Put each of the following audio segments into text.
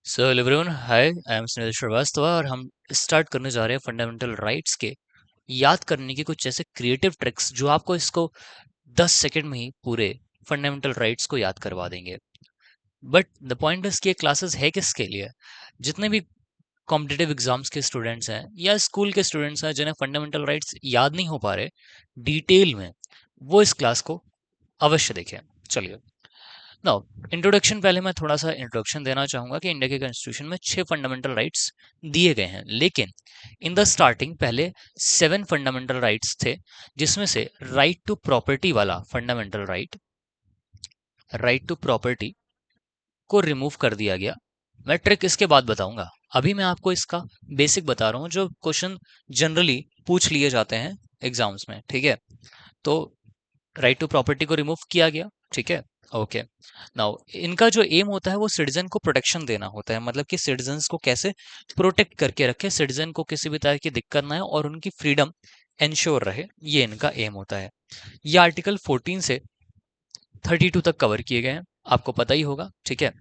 So hello everyone, hi, I am Sunil Srivastava और हम start करने जा रहे हैं फंडामेंटल राइट्स के याद करने की कुछ ऐसे क्रिएटिव ट्रिक्स जो आपको इसको 10 सेकंड में ही पूरे फंडामेंटल राइट्स को याद करवा देंगे। बट द पॉइंट इज कि ये क्लासेस है किसके लिए? जितने भी कॉम्पिटिटिव एग्जाम्स के स्टूडेंट्स हैं या स्कूल के स्टूडेंट्स हैं जिन्हें फंडामेंटल राइट्स याद नहीं हो पा रहे डिटेल में, वो इस क्लास को अवश्य देखें। चलिए, नाउ इंट्रोडक्शन, पहले मैं थोड़ा सा इंट्रोडक्शन देना चाहूंगा कि इंडिया के कॉन्स्टिट्यूशन में 6 फंडामेंटल राइट्स दिए गए हैं, लेकिन इन द स्टार्टिंग पहले 7 फंडामेंटल राइट्स थे, जिसमें से राइट टू प्रॉपर्टी वाला फंडामेंटल राइट टू प्रॉपर्टी को रिमूव कर दिया गया। मैं ट्रिक इसके बाद बताऊंगा, अभी मैं आपको इसका बेसिक बता रहा हूँ जो क्वेश्चन जनरली पूछ लिए जाते हैं एग्जाम्स में। ठीक है, तो राइट टू प्रॉपर्टी को रिमूव किया गया। ठीक है, ओके। नाउ इनका जो एम होता है वो सिटीजन को प्रोटेक्शन देना होता है, मतलब कि सिटीजन्स को कैसे प्रोटेक्ट करके रखे, सिटीजन को किसी भी तरह की दिक्कत ना हो और उनकी फ्रीडम इंश्योर रहे, ये इनका एम होता है। ये आर्टिकल 14 से 32 तक कवर किए गए हैं, आपको पता ही होगा। ठीक है,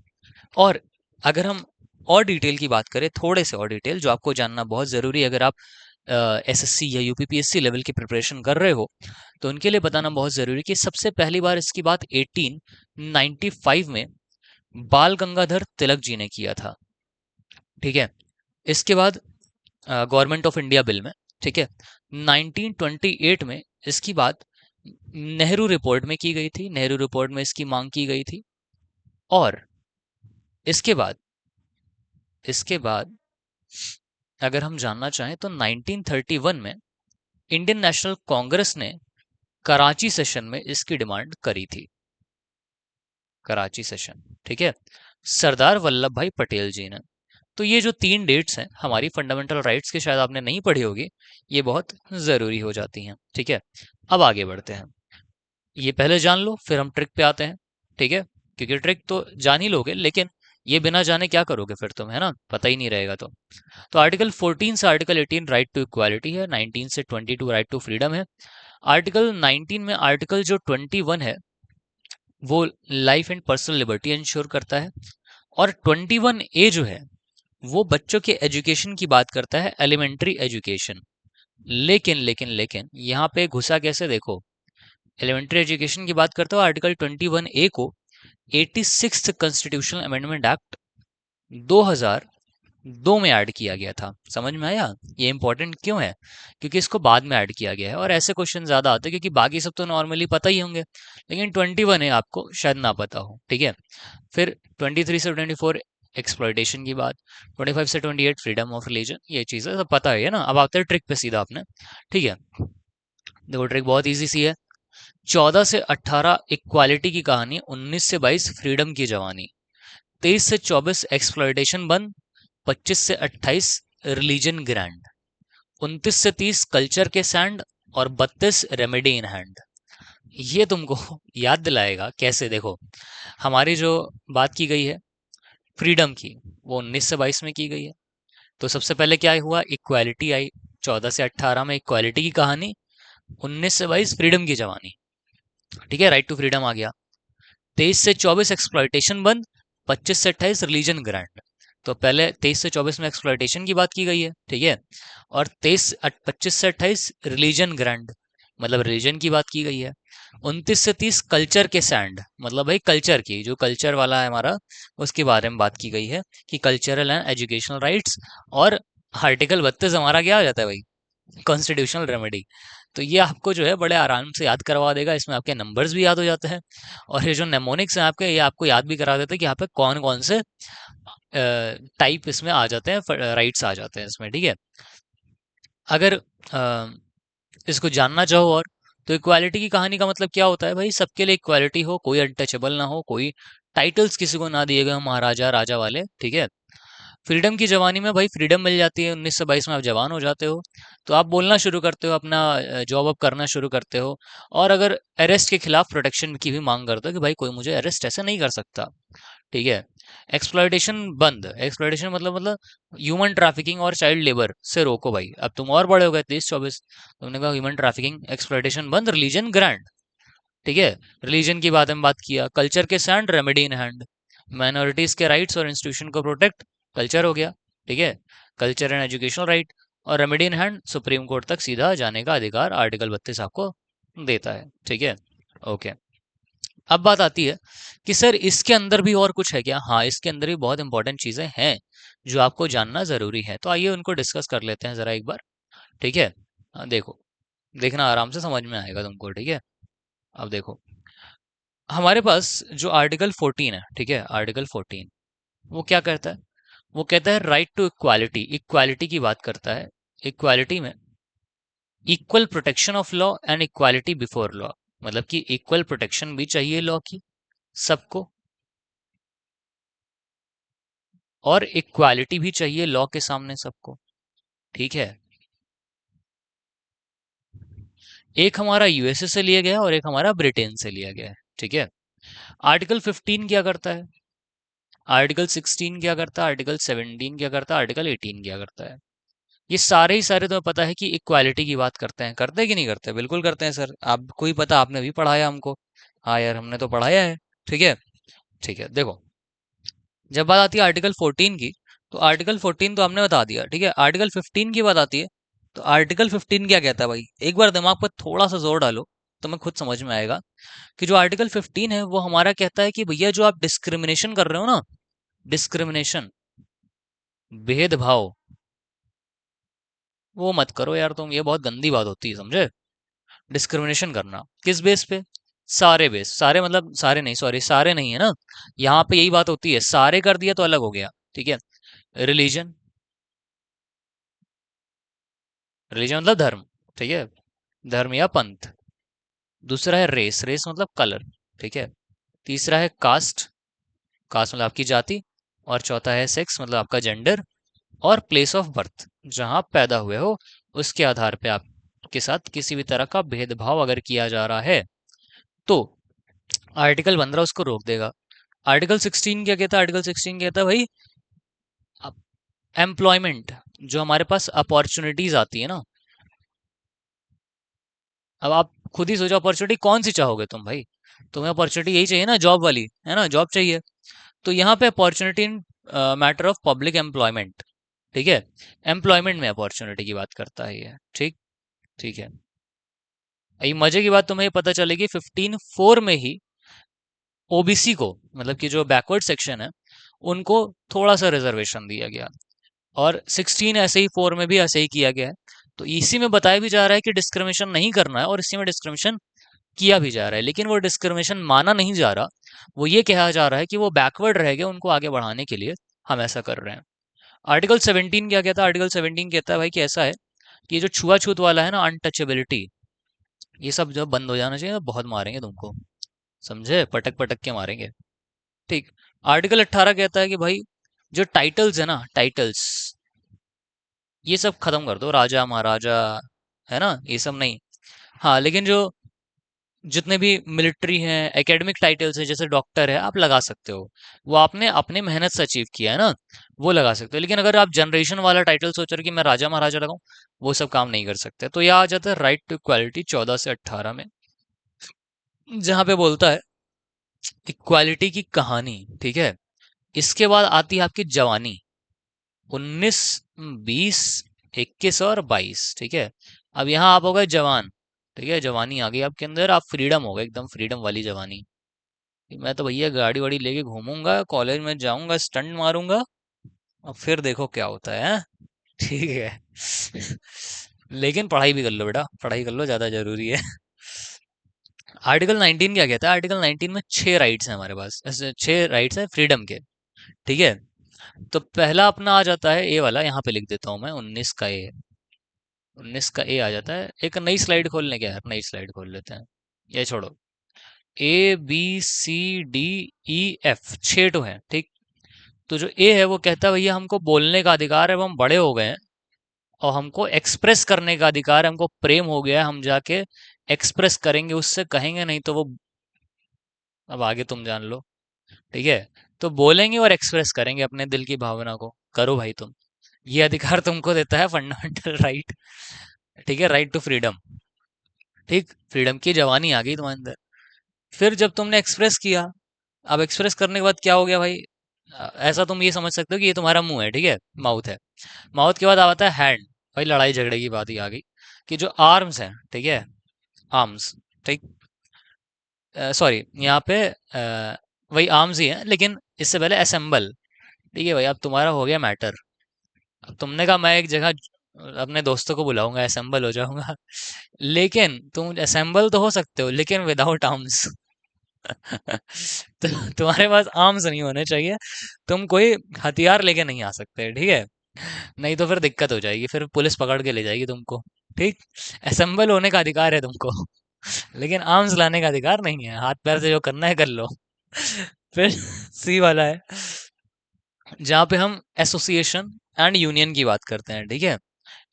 और अगर हम और डिटेल की बात करें, थोड़े से और डिटेल जो आपको जानना बहुत ज़रूरी है अगर आप एसएससी या यूपीपीएससी लेवल की प्रिपरेशन कर रहे हो, तो उनके लिए बताना बहुत ज़रूरी है कि सबसे पहली बार इसकी बात 1895 में बाल गंगाधर तिलक जी ने किया था। ठीक है, इसके बाद गवर्नमेंट ऑफ इंडिया बिल में, ठीक है, 1928 में इसकी बात नेहरू रिपोर्ट में की गई थी, नेहरू रिपोर्ट में इसकी मांग की गई थी। और इसके बाद अगर हम जानना चाहें तो 1931 में इंडियन नेशनल कांग्रेस ने कराची सेशन में इसकी डिमांड करी थी, कराची सेशन। ठीक है, सरदार वल्लभ भाई पटेल जी ने। तो ये जो 3 डेट्स हैं हमारी फंडामेंटल राइट्स की, शायद आपने नहीं पढ़ी होगी, ये बहुत जरूरी हो जाती हैं। ठीक है, अब आगे बढ़ते हैं। ये पहले जान लो, फिर हम ट्रिक पे आते हैं। ठीक है, क्योंकि ट्रिक तो जान ही लोगे, लेकिन ये बिना जाने क्या करोगे फिर तुम, है ना, पता ही नहीं रहेगा तो आर्टिकल 14 से आर्टिकल 18 राइट टू इक्वालिटी है, 19 से 22 राइट टू फ्रीडम है। आर्टिकल 19 में आर्टिकल जो 21 है वो life and personal liberty ensure करता है, और 21A जो है वो बच्चों के एजुकेशन की बात करता है, एलिमेंट्री एजुकेशन। लेकिन यहाँ पे घुसा कैसे, देखो, एलिमेंट्री एजुकेशन की बात करता हूँ, आर्टिकल 21A को 86th कॉन्स्टिट्यूशनल अमेंडमेंट एक्ट 2002 में ऐड किया गया था। समझ में आया ये इंपॉर्टेंट क्यों है? क्योंकि इसको बाद में ऐड किया गया है, और ऐसे क्वेश्चन ज्यादा आते हैं क्योंकि बाकी सब तो नॉर्मली पता ही होंगे, लेकिन 21 है आपको शायद ना पता हो। ठीक है, फिर 23 से 24 एक्सप्लॉयटेशन की बात, 25 से 28 फ्रीडम ऑफ रिलीजन, ये चीजें सब पता है ना। अब आते हैं ट्रिक पे सीधा आपने। ठीक है, देखो ट्रिक बहुत इजी सी है। 14 से 18 इक्वालिटी की कहानी, 19 से 22 फ्रीडम की जवानी, 23 से 24 एक्सप्लॉयटेशन बंद, 25 से 28 रिलीजन ग्रैंड, 29 से 30 कल्चर के सैंड, और 32 रेमेडी इन हैंड। ये तुमको याद दिलाएगा कैसे, देखो, हमारी जो बात की गई है फ्रीडम की, वो 19 से 22 में की गई है। तो सबसे पहले क्या हुआ, इक्वालिटी आई, 14 से 18 में इक्वालिटी की कहानी, 19 से 22 फ्रीडम की जवानी। ठीक है, राइट टू फ्रीडम आ गया। 23 से 24 एक्सप्लॉयटेशन बंद, 25 से 28 रिलीजन ग्रांट। तो पहले 23 से 24 में एक्सप्लॉयटेशन की बात की गई है, ठीक है, और 25 से 28 रिलीजन ग्रांट, मतलब रिलीजन की बात की गई है। 29 से 30 कल्चर के सैंड, मतलब भाई कल्चर की, जो कल्चर वाला है हमारा, उसके बारे में बात की गई है कि कल्चरल एंड एजुकेशनल राइट्स। और आर्टिकल 32 हमारा क्या हो जाता है भाई, कॉन्स्टिट्यूशनल रेमेडी। तो ये आपको जो है बड़े आराम से याद करवा देगा, इसमें आपके नंबर्स भी याद हो जाते हैं, और ये जो नेमोनिक्स हैं आपके, ये आपको याद भी करा देते हैं कि यहाँ पे कौन कौन से टाइप इसमें आ जाते हैं, राइट्स आ जाते हैं इसमें। ठीक है, अगर इसको जानना चाहो और, तो इक्वालिटी की कहानी का मतलब क्या होता है भाई, सबके लिए इक्वालिटी हो, कोई अनटचेबल ना हो, कोई टाइटल्स किसी को ना दिए गए हो, महाराजा राजा वाले। ठीक है, फ्रीडम की जवानी में भाई फ्रीडम मिल जाती है, 19 से 22 में आप जवान हो जाते हो, तो आप बोलना शुरू करते हो, अपना जॉब अप करना शुरू करते हो, और अगर अरेस्ट के खिलाफ प्रोटेक्शन की भी मांग करते हो कि भाई कोई मुझे अरेस्ट ऐसे नहीं कर सकता। ठीक है, एक्सप्लॉयटेशन बंद, एक्सप्लॉयटेशन मतलब ह्यूमन ट्रैफिकिंग और चाइल्ड लेबर से रोको भाई, अब तुम और बड़े हो गए 23-24, तुमने कहा ह्यूमन ट्रैफिकिंग एक्सप्लॉयटेशन बंद, रिलीजन ग्रांड। ठीक है, रिलीजन की बात हम बात किया, कल्चर के sand, remedy in hand, minorities के राइट्स और इंस्टीट्यूशन को प्रोटेक्ट, कल्चर हो गया, ठीक है, कल्चर एंड एजुकेशनल राइट। और remedy in hand, supreme court तक सीधा जाने का अधिकार आर्टिकल 32 आपको देता है, ठीक है। ओके, अब बात आती है कि सर इसके अंदर भी और कुछ है क्या? हाँ, इसके अंदर भी बहुत इंपॉर्टेंट चीजें हैं जो आपको जानना जरूरी है, तो आइए उनको डिस्कस कर लेते हैं जरा एक बार, ठीक है। देखो, देखना आराम से समझ में आएगा तुमको, ठीक है। अब देखो, हमारे पास जो आर्टिकल 14 है, ठीक है, आर्टिकल 14 वो क्या कहता है? वो कहता है राइट टू इक्वालिटी, इक्वालिटी की बात करता है। इक्वालिटी में equal protection of law and equality before law, मतलब कि इक्वल प्रोटेक्शन भी चाहिए लॉ की सबको, और इक्वालिटी भी चाहिए लॉ के सामने सबको, ठीक है। एक हमारा यूएसए से लिया गया है और एक हमारा ब्रिटेन से लिया गया है, ठीक है। आर्टिकल 15 क्या करता है? आर्टिकल 16 क्या करता है? आर्टिकल 17 क्या करता है? आर्टिकल 18 क्या करता है? ये सारे ही सारे तुम्हें पता है कि इक्वालिटी की बात करते हैं कि नहीं करते? बिल्कुल करते हैं सर, आपको ही पता, आपने भी पढ़ाया हमको। हाँ यार, हमने तो पढ़ाया है, ठीक है। ठीक है, देखो, जब बात आती है आर्टिकल 14 की, तो आर्टिकल 14 तो हमने बता दिया, ठीक है। आर्टिकल 15 की बात आती है, तो आर्टिकल 15 क्या कहता है भाई? एक बार दिमाग पर थोड़ा सा जोर डालो, तुम्हें खुद समझ में आएगा कि जो आर्टिकल 15 है वो हमारा कहता है कि भैया जो आप डिस्क्रिमिनेशन कर रहे हो ना, डिस्क्रिमिनेशन, भेदभाव, वो मत करो यार तुम, ये बहुत गंदी बात होती है, समझे? डिस्क्रिमिनेशन करना किस बेस पे? सारे बेस, सारे मतलब सारे नहीं, सॉरी, सारे नहीं है ना, यहाँ पे यही बात होती है, सारे कर दिया तो अलग हो गया, ठीक है। रिलीजन, रिलीजन मतलब धर्म, ठीक है, धर्म या पंथ। दूसरा है रेस, रेस मतलब कलर, ठीक है। तीसरा है कास्ट, कास्ट मतलब आपकी जाति। और चौथा है सेक्स, मतलब आपका जेंडर। और प्लेस ऑफ बर्थ, जहां आप पैदा हुए हो, उसके आधार पे आपके साथ किसी भी तरह का भेदभाव अगर किया जा रहा है, तो आर्टिकल 15 उसको रोक देगा। आर्टिकल 16 क्या कहता है? आर्टिकल 16 कहता है भाई, एम्प्लॉयमेंट, जो हमारे पास अपॉर्चुनिटीज आती है ना, अब आप खुद ही सोचो, अपॉर्चुनिटी कौन सी चाहोगे तुम भाई? तुम्हें अपॉर्चुनिटी यही चाहिए ना, जॉब वाली, है ना, जॉब चाहिए। तो यहाँ पे opportunity in matter of public employment, ठीक है, एम्प्लॉयमेंट में अपॉर्चुनिटी की बात करता है ये, ठीक। ठीक है, ये मजे की बात तुम्हें पता चलेगी 15(4) में ही ओबीसी को, मतलब कि जो बैकवर्ड सेक्शन है, उनको थोड़ा सा रिजर्वेशन दिया गया। और 16 ऐसे ही 4 में भी ऐसे ही किया गया है। तो इसी में बताया भी जा रहा है कि डिस्क्रिमिनेशन नहीं करना है, और इसी में डिस्क्रिमिनेशन किया भी जा रहा है, लेकिन वो डिस्क्रिमिनेशन माना नहीं जा रहा। वो ये कहा जा रहा है कि वो बैकवर्ड रह गए, उनको आगे बढ़ाने के लिए हम ऐसा कर रहे हैं। आर्टिकल 17 क्या कहता है? आर्टिकल 17 कहता है भाई कि ऐसा है कि ये जो छुआछूत वाला है ना, अनटचेबिलिटी, ये सब जब बंद हो जाना चाहिए, तो बहुत मारेंगे तुमको, समझे, पटक पटक के मारेंगे, ठीक। आर्टिकल 18 कहता है कि भाई जो टाइटल्स है ना, टाइटल्स, ये सब खत्म कर दो, राजा महाराजा, है ना, ये सब नहीं। हाँ, लेकिन जो जितने भी मिलिट्री हैं, एकेडमिक टाइटल्स हैं, जैसे डॉक्टर है, आप लगा सकते हो, वो आपने अपने मेहनत से अचीव किया है ना, वो लगा सकते हो। लेकिन अगर आप जनरेशन वाला टाइटल सोच रहे हो कि मैं राजा महाराजा लगाऊं, वो सब काम नहीं कर सकते। तो यह आ जाता है राइट टू इक्वालिटी 14 से 18 में, जहां पे बोलता है इक्वालिटी की कहानी, ठीक है। इसके बाद आती है आपकी जवानी, 19, 20, 21 और 22, ठीक है। अब यहाँ आप हो गए जवान, ठीक है, जवानी आ गई आपके अंदर, आप फ्रीडम हो गए, एकदम फ्रीडम वाली जवानी, कि मैं तो भैया गाड़ी वाड़ी लेके घूमूंगा, कॉलेज में जाऊंगा, स्टंट मारूंगा, और फिर देखो क्या होता है, हैं? ठीक है। लेकिन पढ़ाई भी कर लो बेटा, पढ़ाई कर लो, ज्यादा जरूरी है। आर्टिकल 19 क्या कहता है? आर्टिकल 19 में 6 राइट्स हैं हमारे पास, ऐसे 6 राइट्स हैं फ्रीडम के, ठीक है। तो पहला अपना आ जाता है ए वाला, यहाँ पे लिख देता हूँ मैं, 19 का ए, 19 का ए आ जाता है। एक नई स्लाइड खोलने क्या यार, नई स्लाइड खोल लेते हैं, ये छोड़ो। A B C D E F, 6 तो है, ठीक। तो जो ए है वो कहता है भैया हमको बोलने का अधिकार है, अब हम बड़े हो गए हैं, और हमको एक्सप्रेस करने का अधिकार है, हमको प्रेम हो गया है, हम जाके एक्सप्रेस करेंगे, उससे कहेंगे, नहीं तो वो, अब आगे तुम जान लो, ठीक है। तो बोलेंगे और एक्सप्रेस करेंगे अपने दिल की भावना को, करो भाई तुम, ये अधिकार तुमको देता है फंडामेंटल राइट, ठीक है, राइट टू फ्रीडम, ठीक। फ्रीडम की जवानी आ गई तुम्हारे अंदर। फिर जब तुमने एक्सप्रेस किया, अब एक्सप्रेस करने के बाद क्या हो गया भाई? ऐसा तुम ये समझ सकते हो कि ये तुम्हारा मुंह है, ठीक है, माउथ है। माउथ के बाद आता है हैंड। भाई लड़ाई झगड़े की बात ही आ गई कि जो आर्म्स हैं, ठीक है, आर्म्स, ठीक, सॉरी यहाँ पे वही आर्म्स ही है, लेकिन इससे पहले असेंबल। ठीक है भाई, अब तुम्हारा हो गया मैटर। अब तुमने कहा मैं एक जगह अपने दोस्तों को बुलाऊंगा, असेंबल हो जाऊंगा। लेकिन तुम असेंबल तो हो सकते हो लेकिन विदाउट आर्म्स। तो तुम्हारे पास आर्म्स नहीं होने चाहिए। तुम कोई हथियार लेके नहीं आ सकते, ठीक है। नहीं तो फिर दिक्कत हो जाएगी, फिर पुलिस पकड़ के ले जाएगी तुमको। ठीक। असेंबल होने का अधिकार है तुमको, लेकिन आर्म्स लाने का अधिकार नहीं है। हाथ पैर से जो करना है कर लो। फिर सी वाला है, जहाँ पे हम एसोसिएशन एंड यूनियन की बात करते हैं, ठीक है।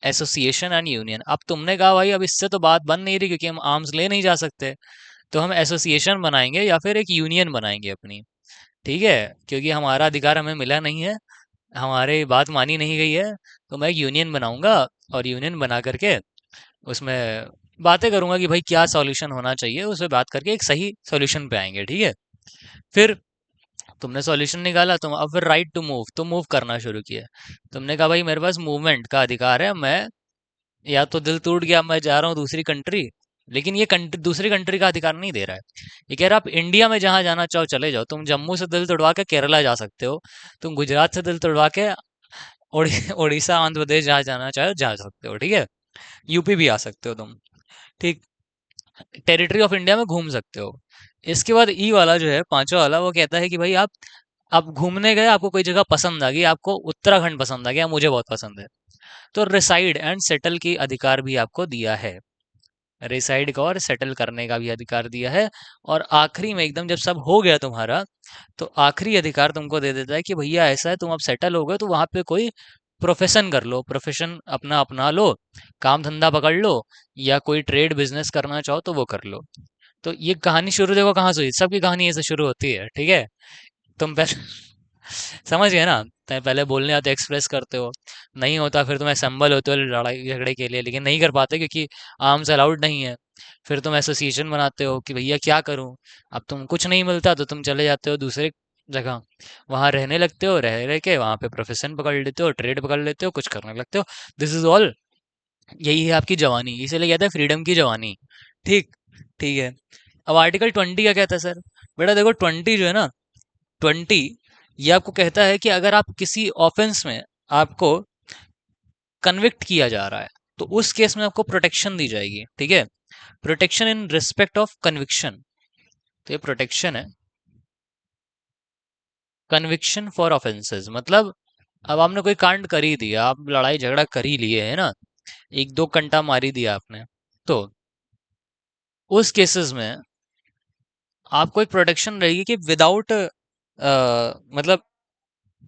एसोसिएशन एंड यूनियन, अब तुमने कहा भाई अब इससे तो बात बन नहीं रही क्योंकि हम आर्म्स ले नहीं जा सकते, तो हम एसोसिएशन बनाएंगे या फिर एक यूनियन बनाएंगे अपनी, ठीक है। क्योंकि हमारा अधिकार हमें मिला नहीं है, हमारी बात मानी नहीं गई है, तो मैं एक यूनियन बनाऊंगा। और यूनियन बना करके उसमें बातें करूंगा कि भाई क्या सॉल्यूशन होना चाहिए, उस पर बात करके एक सही सॉल्यूशन पे आएंगे, ठीक है। फिर तुमने सॉल्यूशन निकाला, तुम अब फिर राइट टू मूव, तुम मूव करना शुरू किया। तुमने कहा भाई मेरे पास मूवमेंट का अधिकार है, मैं या तो दिल टूट गया मैं जा रहा हूँ दूसरी कंट्री, लेकिन ये कंट्री दूसरी कंट्री का अधिकार नहीं दे रहा है। ये कह रहा है आप इंडिया में जहां जाना चाहो चले जाओ, तुम जम्मू से दिल तोड़वा के केरला जा सकते हो, तुम गुजरात से दिल तोड़वा के उड़ीसा आंध्र प्रदेश जहाँ जाना चाहो जा सकते हो, ठीक है। यूपी भी आ सकते हो तुम, ठीक। टेरिटरी ऑफ इंडिया में घूम सकते हो। इसके बाद ई वाला जो है पांचवा वाला, वो कहता है कि भाई आप घूमने गए, आपको कोई जगह पसंद आ गई, आपको उत्तराखंड पसंद आ गया, मुझे बहुत पसंद है, तो रिसाइड एंड सेटल की अधिकार भी आपको दिया है। रिसाइड का और सेटल करने का भी अधिकार दिया है। और आखिरी में एकदम जब सब हो गया तुम्हारा, तो आखिरी अधिकार तुमको दे देता है कि भैया ऐसा है, तुम अब सेटल हो गए तो वहां पे कोई प्रोफेशन कर लो, प्रोफेशन अपना अपना लो, काम धंधा पकड़ लो, या कोई ट्रेड बिजनेस करना चाहो तो वो कर लो। तो ये कहानी शुरू देखो कहाँ से हुई, सबकी कहानी ऐसे शुरू होती है, ठीक है। तुम पहले समझ गए ना, तुम पहले बोलने आते एक्सप्रेस करते हो, नहीं होता फिर तुम असेंबल होते हो लड़ाई झगड़े के लिए, लेकिन नहीं कर पाते क्योंकि आर्म्स अलाउड नहीं है। फिर तुम एसोसिएशन बनाते हो कि भैया क्या करूं, अब तुम कुछ नहीं मिलता तो तुम चले जाते हो दूसरे जगह, वहां रहने लगते हो, रह रह के वहां पे प्रोफेशन पकड़ लेते हो, ट्रेड पकड़ लेते हो, कुछ करने लगते हो। दिस इज ऑल, यही है आपकी जवानी, इसीलिए कहते हैं फ्रीडम की जवानी, ठीक। ठीक है। अब आर्टिकल 20 क्या कहता है सर? बेटा देखो 20 जो है ना, 20 ये आपको कहता है कि अगर आप किसी ऑफेंस में आपको कन्विक्ट किया जा रहा है, तो उस केस में आपको प्रोटेक्शन दी जाएगी, ठीक है। Protection in respect of conviction, तो ये प्रोटेक्शन है। कन्विक्शन फॉर ऑफेंसेस मतलब अब आपने कोई कांड कर ही दिया, आप लड़ाई झगड़ा कर ही लिए है ना, एक दो कंटा मार ही दिया आपने, तो उस केसेस में आपको एक प्रोटेक्शन रहेगी कि विदाउट मतलब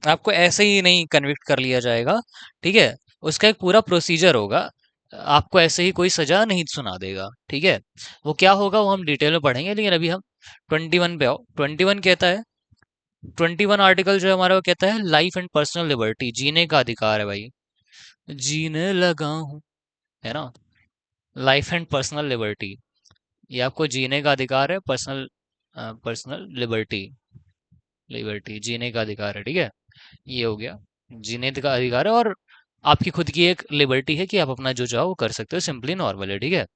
आपको ऐसे ही नहीं कन्विक्ट कर लिया जाएगा, ठीक है। उसका एक पूरा प्रोसीजर होगा, आपको ऐसे ही कोई सजा नहीं सुना देगा, ठीक है। वो क्या होगा वो हम डिटेल में पढ़ेंगे, लेकिन अभी हम 21 पे आओ। 21 कहता है, 21 आर्टिकल जो है हमारा वो कहता है लाइफ एंड पर्सनल लिबर्टी, जीने का अधिकार है भाई, जीने लगा हूं, है ना। लाइफ एंड पर्सनल लिबर्टी, ये आपको जीने का अधिकार है, पर्सनल पर्सनल लिबर्टी, लिबर्टी जीने का अधिकार है, ठीक है। ये हो गया, जीने का अधिकार है, और आपकी खुद की एक लिबर्टी है कि आप अपना जो चाहो वो कर सकते हो, सिंपली नॉर्मल है, ठीक है।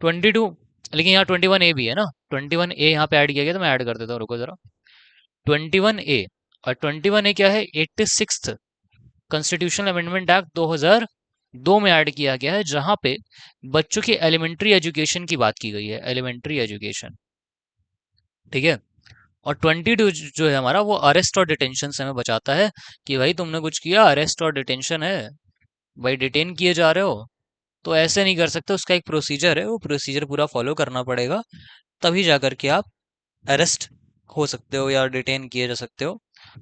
22, लेकिन यहाँ 21 ए भी है ना, 21 ए यहाँ पे ऐड किया गया, तो मैं ऐड कर देता हूँ, रुको जरा। 21 ए, और 21 ए क्या है, 86th कॉन्स्टिट्यूशनल अमेंडमेंट एक्ट 2002 में ऐड किया गया है, जहां पे बच्चों की एलिमेंट्री एजुकेशन की बात की गई है, एलिमेंट्री एजुकेशन, ठीक है। और 22 जो है हमारा वो अरेस्ट और डिटेंशन से हमें बचाता है, कि भाई तुमने कुछ किया, अरेस्ट और डिटेंशन है, भाई डिटेन किए जा रहे हो, तो ऐसे नहीं कर सकते, उसका एक प्रोसीजर है, वो प्रोसीजर पूरा फॉलो करना पड़ेगा, तभी जा करके आप अरेस्ट हो सकते हो या डिटेन किए जा सकते हो।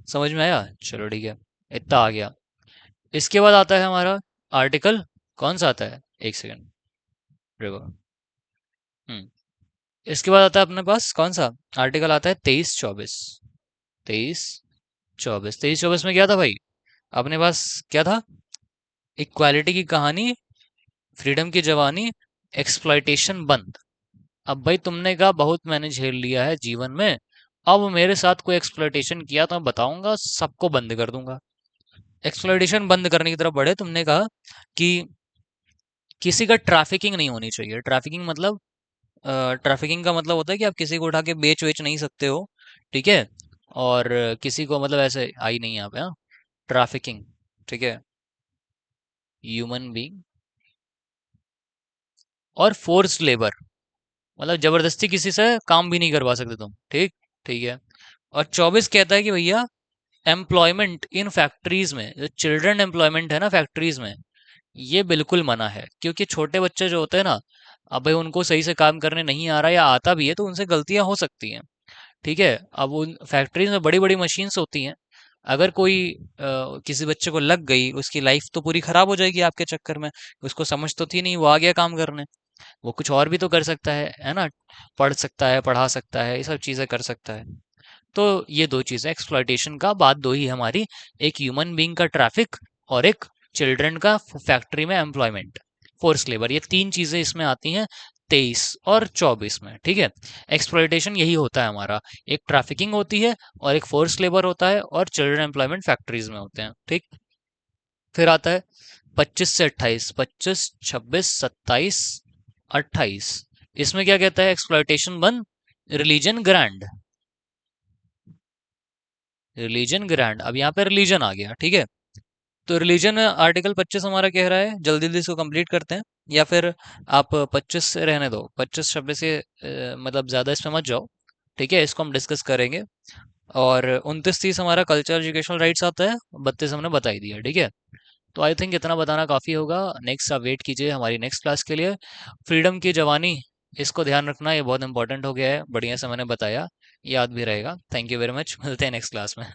समझ में आया? चलो ठीक है, इतना आ गया। इसके बाद आता है हमारा आर्टिकल, कौन सा आता है, एक सेकंड रुको। हम्म इसके बाद आता है अपने पास कौन सा आर्टिकल आता है, 23-24। 23-24 में क्या था भाई, अपने पास क्या था, इक्वालिटी की कहानी, फ्रीडम की जवानी, एक्सप्लॉयटेशन बंद। अब भाई तुमने कहा बहुत मैंने झेल लिया है जीवन में, अब मेरे साथ कोई एक्सप्लॉइटेशन किया तो मैं बताऊंगा, सबको बंद कर दूंगा। एक्सप्लॉइटेशन बंद करने की तरफ बढ़े, तुमने कहा कि किसी का ट्रैफिकिंग नहीं होनी चाहिए। ट्रैफिकिंग मतलब, ट्रैफिकिंग का मतलब होता है कि आप किसी को उठा के बेच वेच नहीं सकते हो, ठीक है। और किसी को मतलब ऐसे आई नहीं यहाँ पे, हाँ, ट्रैफिकिंग, ठीक है। ह्यूमन बीइंग और फोर्स्ड लेबर, मतलब जबरदस्ती किसी से काम भी नहीं करवा सकते तुम, ठीक, ठीक है। और 24 कहता है कि भैया एम्प्लॉयमेंट इन फैक्ट्रीज में, जो चिल्ड्रन एम्प्लॉयमेंट है ना फैक्ट्रीज में, ये बिल्कुल मना है। क्योंकि छोटे बच्चे जो होते हैं ना, अब भाई उनको सही से काम करने नहीं आ रहा या आता भी है तो उनसे गलतियां हो सकती हैं, ठीक है। अब उन फैक्ट्रीज में बड़ी बड़ी मशीन्स होती हैं, अगर कोई किसी बच्चे को लग गई, उसकी लाइफ तो पूरी खराब हो जाएगी आपके चक्कर में। उसको समझ तो थी नहीं, वो आ गया काम करने, वो कुछ और भी तो कर सकता है ना। पढ़ सकता है, पढ़ा सकता है, ये सब चीजें कर सकता है। तो ये दो चीजें एक्सप्लॉइटेशन का, बात दो ही हमारी, एक ह्यूमन बीइंग का ट्रैफिक और एक चिल्ड्रन का फैक्ट्री में एम्प्लॉयमेंट, फोर्स लेबर, ये तीन चीजें इसमें आती हैं 23 और 24 में, ठीक है। एक्सप्लॉइटेशन यही होता है हमारा, एक ट्रैफिकिंग होती है और एक फोर्स लेबर होता है और चिल्ड्रन एम्प्लॉयमेंट फैक्ट्रीज में होते हैं, ठीक। फिर आता है 25 से 28, 25, 26, 27, 28। इसमें क्या कहता है exploitation one, religion grand, religion grand. अब यहाँ पे रिलीजन आ गया, ठीक है। तो रिलीजन में आर्टिकल 25 हमारा कह रहा है, जल्दी जल्दी इसको कंप्लीट करते हैं, या फिर आप 25 से रहने दो, 25 26 से मतलब ज्यादा इसमें मत जाओ, ठीक है, इसको हम डिस्कस करेंगे। और 29 30 हमारा कल्चर एजुकेशनल राइट्स आता है, 32 हमने बता ही दिया, ठीक है। तो आई थिंक इतना बताना काफी होगा। नेक्स्ट आप वेट कीजिए हमारी नेक्स्ट क्लास के लिए। फ्रीडम की जवानी, इसको ध्यान रखना, ये बहुत इंपॉर्टेंट हो गया है, बढ़िया से मैंने बताया, याद भी रहेगा। थैंक यू वेरी मच, मिलते हैं नेक्स्ट क्लास में।